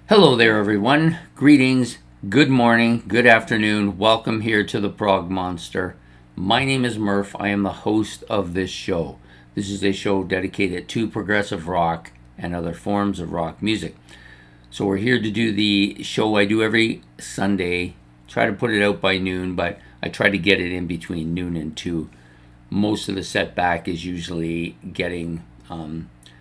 Hello there, everyone. Greetings, good morning, good afternoon. Welcome here to the Prog Monster. My name is Murph. I am the host of this show. This is a show dedicated to progressive rock and other forms of rock music. So we're here to do the show I do every Sunday. Try to put it out by noon, but I try to get it in between noon and 2. Most of the setback is usually getting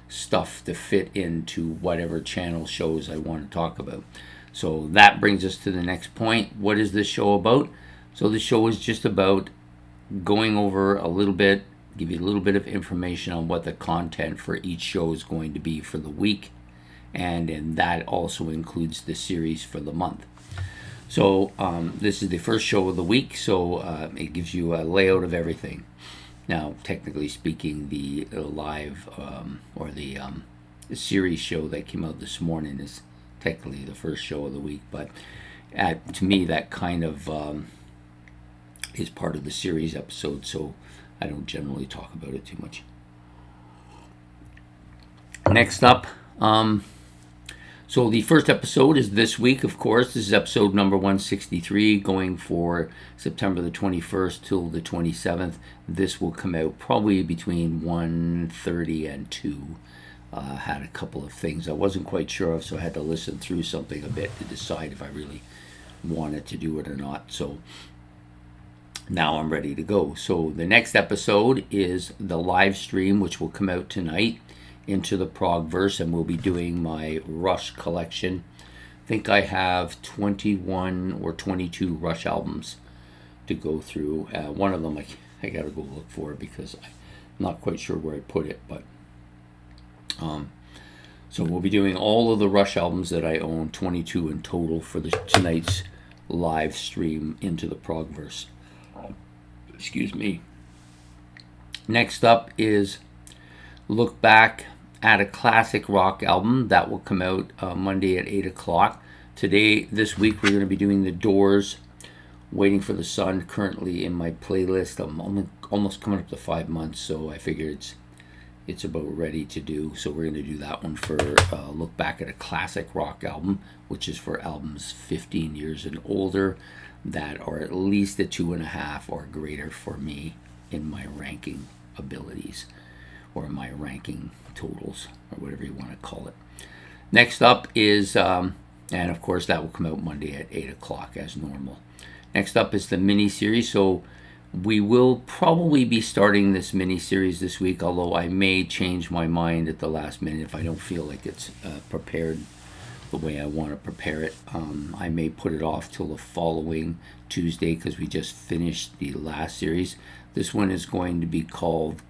stuff to fit into whatever channel shows I want to talk about. So that brings us to the next point. What is this show about? So the show is just about going over a little bit, give you a little bit of information on what the content for each show is going to be for the week, and that also includes the series for the month. So this is the first show of the week, so it gives you a layout of everything. Now, technically speaking, the live or the series show that came out this morning is technically the first show of the week, but to me that kind of is part of the series episode, so I don't generally talk about it too much. Next up, so the first episode is this week, of course. This is episode number 163, going for September the 21st till the 27th. This will come out probably between 1:30 and 2. Had a couple of things I wasn't quite sure of, so I had to listen through something a bit to decide if I really wanted to do it or not. So now I'm ready to go. So the next episode is the live stream, which will come out tonight, into the Prog verse, and we'll be doing my Rush collection. I think I have 21 or 22 Rush albums to go through. One of them I gotta go look for because I'm not quite sure where I put it, but so we'll be doing all of the Rush albums that I own, 22 in total, for tonight's live stream into the Prog verse. Excuse me. Next up is look back at a classic rock album that will come out Monday at 8 o'clock. This week, we're going to be doing The Doors, Waiting for the Sun, currently in my playlist. I'm almost coming up to 5 months, so I figure it's about ready to do. So we're going to do that one for look back at a classic rock album, which is for albums 15 years and older that are at least a 2.5 or greater for me in my ranking abilities, or my ranking totals, or whatever you want to call it. Next up is, and of course that will come out Monday at 8 o'clock as normal. Next up is the mini-series. So we will probably be starting this mini-series this week, although I may change my mind at the last minute if I don't feel like it's prepared the way I want to prepare it. I may put it off till the following Tuesday because we just finished the last series. This one is going to be called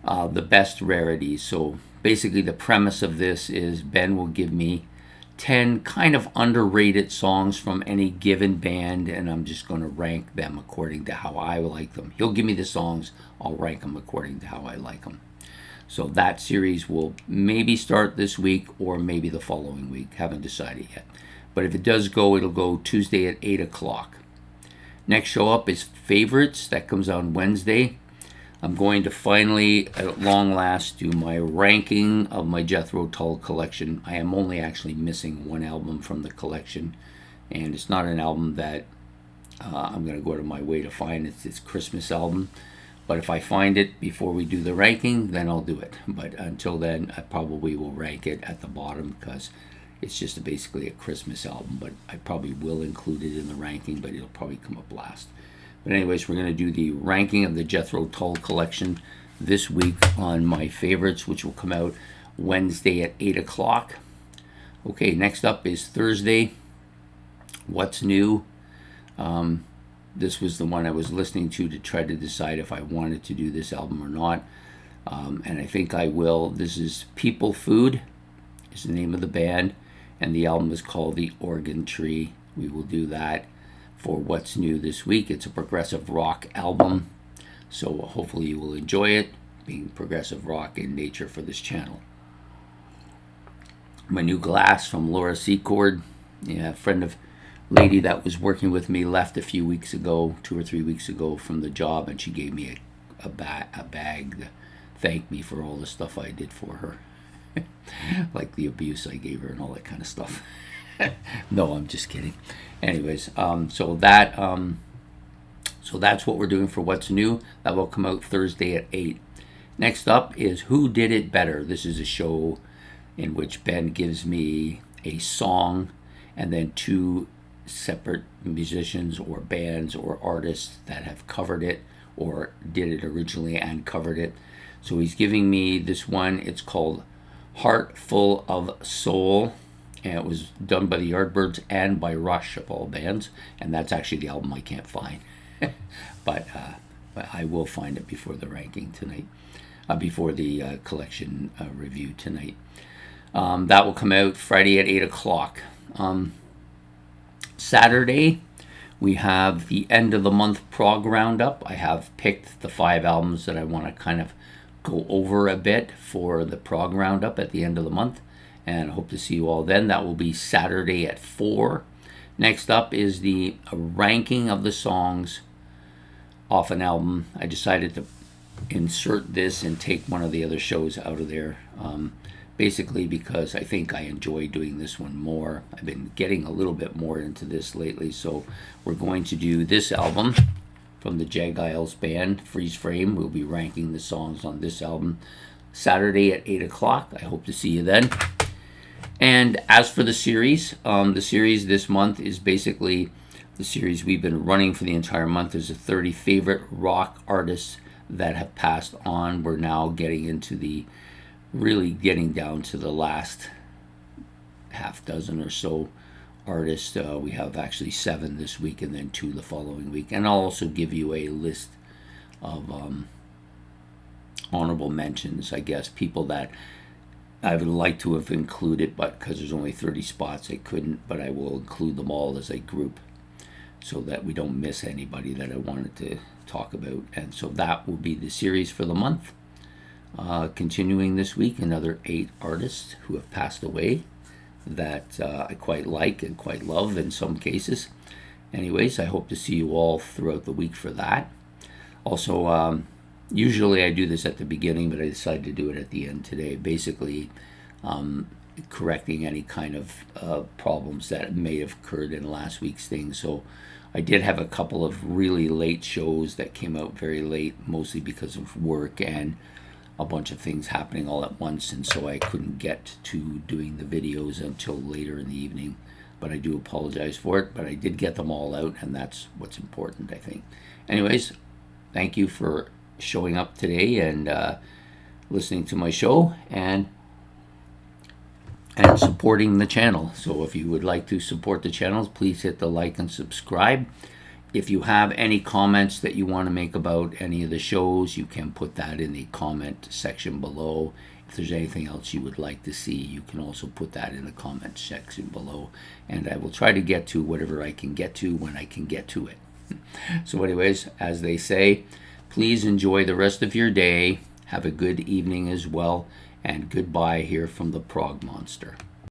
the best rarities. So basically the premise of this is Ben will give me 10 kind of underrated songs from any given band, and I'm just going to rank them according to how I like them. He'll give me the songs, I'll rank them according to how I like them. So that series will maybe start this week or maybe the following week. Haven't decided yet. But if it does go, it'll go Tuesday at 8 o'clock. Next show up is Favorites. That comes on Wednesday. I'm going to finally, at long last, do my ranking of my Jethro Tull collection. I am only actually missing one album from the collection, and it's not an album that I'm going to go out of my way to find. It's this Christmas album, but if I find it before we do the ranking, then I'll do it. But until then, I probably will rank it at the bottom because it's just basically a Christmas album, but I probably will include it in the ranking, but it'll probably come up last. But anyways, we're going to do the ranking of the Jethro Tull collection this week on my favorites, which will come out Wednesday at 8 o'clock. Okay, next up is Thursday. What's new? This was the one I was listening to try to decide if I wanted to do this album or not. And I think I will. This is People Food is the name of the band, and the album is called The Organ Tree. We will do that for what's new this week. It's a progressive rock album, so hopefully you will enjoy it, being progressive rock in nature for this channel. My new glass from Laura Secord, a lady that was working with me left a few weeks ago, 2 or 3 weeks ago from the job, and she gave me a bag to thank me for all the stuff I did for her. Like the abuse I gave her and all that kind of stuff. No, I'm just kidding. Anyways, so that's what we're doing for What's New. That will come out Thursday at 8. Next up is Who Did It Better? This is a show in which Ben gives me a song and then two separate musicians or bands or artists that have covered it or did it originally and covered it. So he's giving me this one. It's called Heart Full of Soul, and it was done by the Yardbirds and by Rush, of all bands, and that's actually the album I can't find. but I will find it before the ranking tonight, before the collection review tonight. That will come out Friday at 8 o'clock. Saturday, we have the end of the month prog roundup. I have picked the 5 albums that I want to kind of go over a bit for the prog roundup at the end of the month, and I hope to see you all then. That will be Saturday at 4. Next up is the ranking of the songs off an album. I decided to insert this and take one of the other shows out of there, basically because I think I enjoy doing this one more. I've been getting a little bit more into this lately, so we're going to do this album from the Jag Isles band, Freeze Frame. We'll be ranking the songs on this album Saturday at 8 o'clock. I hope to see you then. And as for the series this month is basically the series we've been running for the entire month. There's a 30 favorite rock artists that have passed on. We're now getting down to the last half dozen or so artists. We have actually 7 this week and then 2 the following week. And I'll also give you a list of honorable mentions, I guess, people that I would like to have included, but because there's only 30 spots, I couldn't. But I will include them all as a group so that we don't miss anybody that I wanted to talk about. And so that will be the series for the month. Continuing this week, another 8 artists who have passed away that I quite like and quite love in some cases. Anyways, I hope to see you all throughout the week for that. Also, usually I do this at the beginning, but I decided to do it at the end today. Basically, correcting any kind of problems that may have occurred in last week's thing. So I did have a couple of really late shows that came out very late, mostly because of work and a bunch of things happening all at once, and so I couldn't get to doing the videos until later in the evening. But I do apologize for it, but I did get them all out, and that's what's important, I think. Anyways, thank you for showing up today and listening to my show and supporting the channel. So if you would like to support the channel, please hit the like and subscribe. If you have any comments that you want to make about any of the shows, you can put that in the comment section below. If there's anything else you would like to see, you can also put that in the comment section below, and I will try to get to whatever I can get to when I can get to it. So anyways, as they say, please enjoy the rest of your day. Have a good evening as well, and goodbye here from the Prog Monster.